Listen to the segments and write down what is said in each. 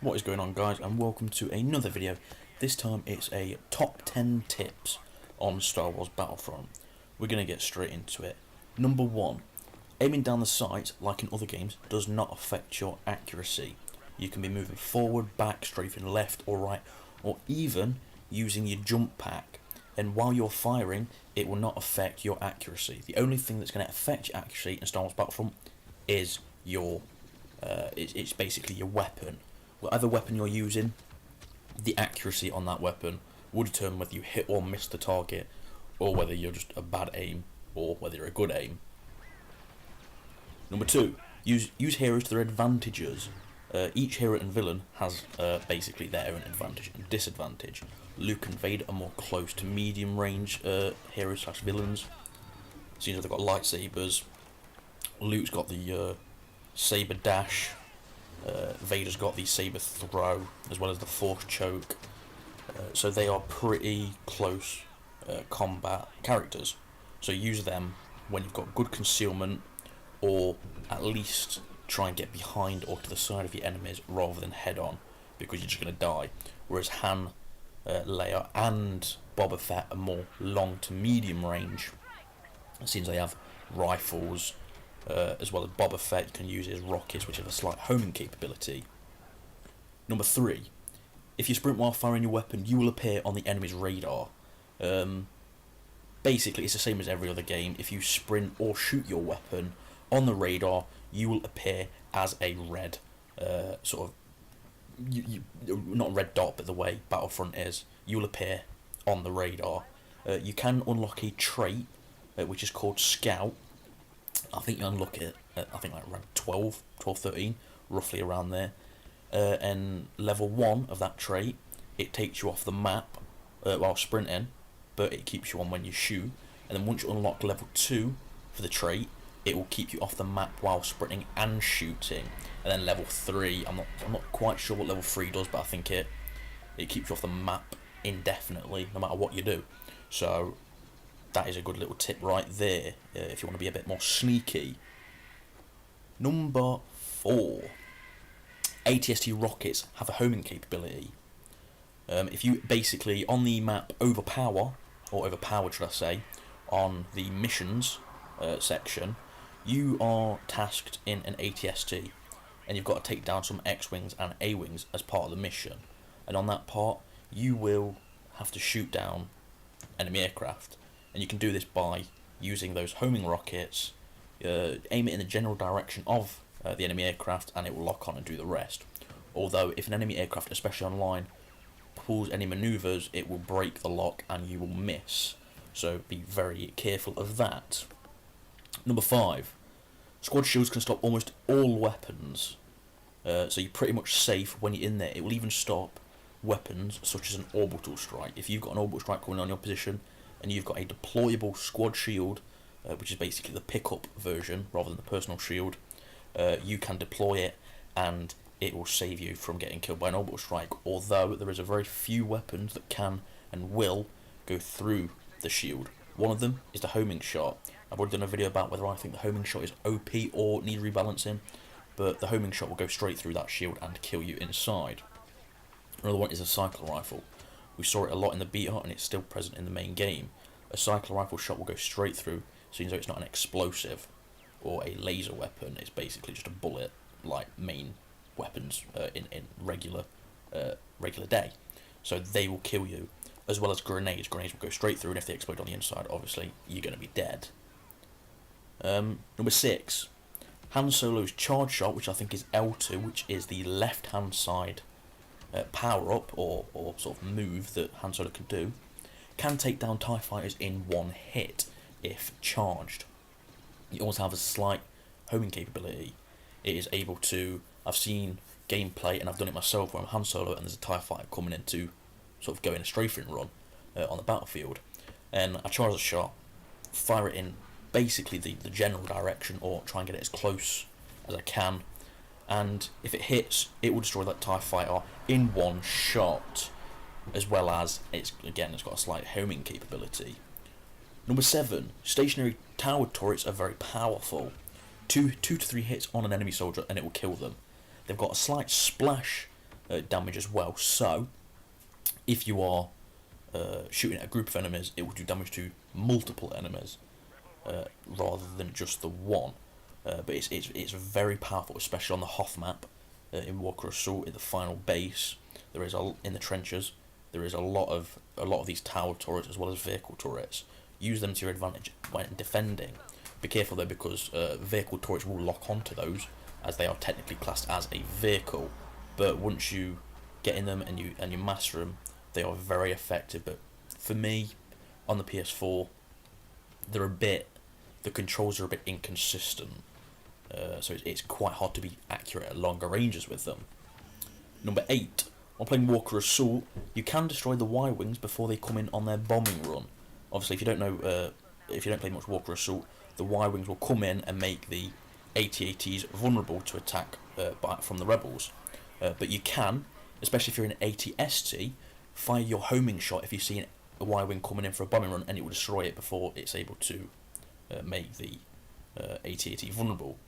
What is going on, guys, and welcome to another video. This time it's a top 10 tips on Star Wars Battlefront. We're going to get straight into it. Number 1. Aiming down the sights, like in other games, does not affect your accuracy. You can be moving forward, back, strafing left or right, or even using your jump pack. And while you're firing, it will not affect your accuracy. The only thing that's going to affect your accuracy in Star Wars Battlefront is your it's basically your weapon. Whatever weapon you're using, the accuracy on that weapon will determine whether you hit or miss the target, or whether you're just a bad aim, or whether you're a good aim. Number 2, use heroes to their advantages. Each hero and villain has basically their own advantage and disadvantage. Luke and Vader are more close to medium range heroes slash villains. Seems like they've got lightsabers. Luke's got the saber dash. Vader's got the saber throw as well as the force choke. So they are pretty close combat characters. So use them when you've got good concealment, or at least try and get behind or to the side of your enemies rather than head on, because you're just going to die. Whereas Han, Leia and Boba Fett are more long to medium range. It seems they have rifles, as well as Boba Fett you can use his rockets, which have a slight homing capability. Number 3, if you sprint while firing your weapon, you will appear on the enemy's radar. Basically it's the same as every other game. If you sprint or shoot your weapon on the radar, you will appear as a red sort of not red dot, but the way Battlefront is, you will appear on the radar. You can unlock a trait which is called Scout. I think you unlock it at, I think like around 12, 13, roughly around there. And level 1 of that trait, it takes you off the map while sprinting, but it keeps you on when you shoot. And then once you unlock level 2 for the trait, it will keep you off the map while sprinting and shooting. And then level 3, I'm not quite sure what level 3 does, but I think it keeps you off the map indefinitely, no matter what you do. So that is a good little tip right there, if you want to be a bit more sneaky. Number 4. ATST rockets have a homing capability. If you basically, on the map overpowered should I say, on the missions section, you are tasked in an ATST, and you've got to take down some X-Wings and A-Wings as part of the mission. And on that part, you will have to shoot down enemy aircraft. And you can do this by using those homing rockets, aim it in the general direction of the enemy aircraft, and it will lock on and do the rest. Although if an enemy aircraft, especially online, pulls any maneuvers, it will break the lock and you will miss. So be very careful of that. Number 5. Squad shields can stop almost all weapons. So you're pretty much safe when you're in there. It will even stop weapons such as an orbital strike. If you've got an orbital strike coming on your position, and you've got a deployable squad shield, which is basically the pickup version rather than the personal shield, you can deploy it and it will save you from getting killed by an orbital strike, although there is a very few weapons that can and will go through the shield. One of them is the homing shot. I've already done a video about whether I think the homing shot is OP or need rebalancing, but the homing shot will go straight through that shield and kill you inside. Another one is a cycle rifle. We saw it a lot in the beta and it's still present in the main game. A cycle rifle shot will go straight through, seeing as though it's not an explosive or a laser weapon. It's basically just a bullet, like main weapons in regular day. So they will kill you, as well as grenades. Grenades will go straight through, and if they explode on the inside, obviously you're going to be dead. Number 6. Han Solo's charge shot, which I think is L2, which is the left hand side power-up or sort of move that Han Solo can do, can take down TIE fighters in one hit if charged. You also have a slight homing capability. It is able to, I've seen gameplay and I've done it myself where I'm Han Solo and there's a TIE fighter coming in to sort of go in a strafing run on the battlefield, and I charge a shot, fire it in basically the general direction, or try and get it as close as I can, and if it hits, it will destroy that TIE fighter in one shot, as well as it's got a slight homing capability. Number 7. Stationary tower turrets are very powerful. Two to three hits on an enemy soldier and it will kill them. They've got a slight splash damage as well. So, if you are shooting at a group of enemies, it will do damage to multiple enemies rather than just the one. But it's very powerful, especially on the Hoth map in Walker Assault. In the final base, in the trenches, there is a lot of these tower turrets as well as vehicle turrets. Use them to your advantage when defending. Be careful though, because vehicle turrets will lock onto those, as they are technically classed as a vehicle. But once you get in them and you master them, they are very effective. But for me, on the PS4, the controls are a bit inconsistent. So it's quite hard to be accurate at longer ranges with them. Number 8. While playing Walker Assault, you can destroy the Y-Wings before they come in on their bombing run. Obviously, if you don't know, if you don't play much Walker Assault, the Y-Wings will come in and make the AT-ATs vulnerable to attack from the rebels. But you can, especially if you're in an AT-ST, fire your homing shot if you see a Y-Wing coming in for a bombing run, and it will destroy it before it's able to make the AT-AT vulnerable.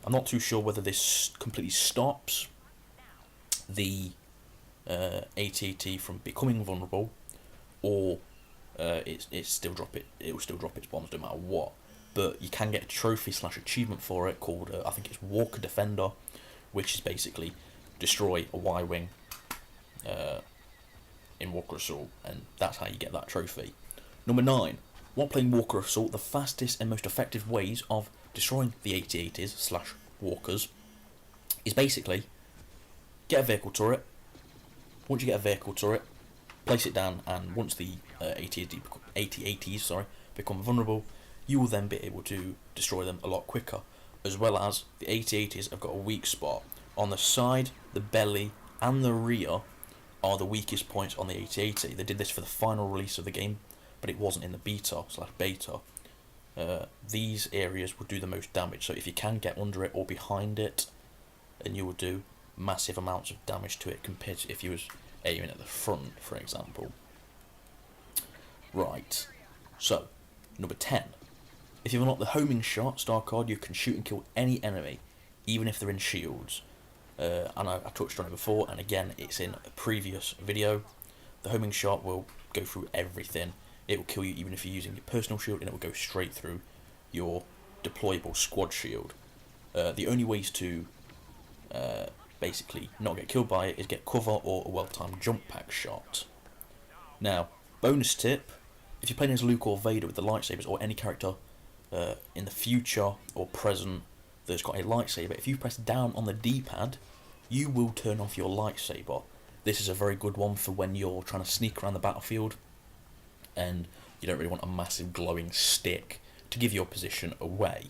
I'm not too sure whether this completely stops the AT-AT from becoming vulnerable, or it will still drop its bombs no matter what. But you can get a trophy / achievement for it called I think it's Walker Defender, which is basically destroy a Y-Wing in Walker Assault, and that's how you get that trophy. Number 9. While playing Walker Assault, the fastest and most effective ways of destroying the AT-ATs / walkers is basically get a vehicle turret. Once you get a vehicle turret, place it down, and once the AT-ATs become vulnerable, you will then be able to destroy them a lot quicker. As well as the AT-ATs have got a weak spot. On the side, the belly, and the rear are the weakest points on the AT-AT. They did this for the final release of the game, but it wasn't in the beta. These areas will do the most damage, so if you can get under it or behind it, then you will do massive amounts of damage to it compared to if you was aiming at the front, for example. Right, so number 10. If you've unlocked the homing shot star card, you can shoot and kill any enemy, even if they're in shields. And I touched on it before, and again it's in a previous video. The homing shot will go through everything. It will kill you even if you're using your personal shield, and it will go straight through your deployable squad shield. The only ways to basically not get killed by it is get cover or a well-timed jump pack shot. Now, bonus tip, if you're playing as Luke or Vader with the lightsabers, or any character in the future or present that's got a lightsaber, if you press down on the D-pad, you will turn off your lightsaber. This is a very good one for when you're trying to sneak around the battlefield and you don't really want a massive glowing stick to give your position away.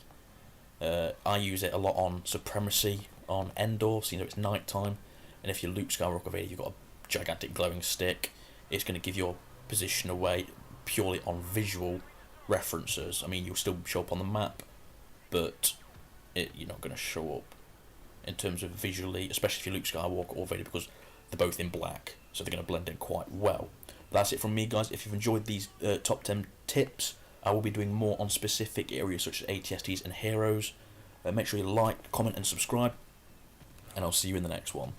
I use it a lot on Supremacy on Endor, seeing that it's night time, and if you're Luke Skywalker Vader, you've got a gigantic glowing stick. It's going to give your position away purely on visual references. I mean, you'll still show up on the map, but you're not going to show up in terms of visually, especially if you're Luke Skywalker or Vader, because they're both in black, so they're going to blend in quite well. But that's it from me, guys. If you've enjoyed these top 10 tips, I will be doing more on specific areas such as ATSTs and heroes. Make sure you like, comment and subscribe, and I'll see you in the next one.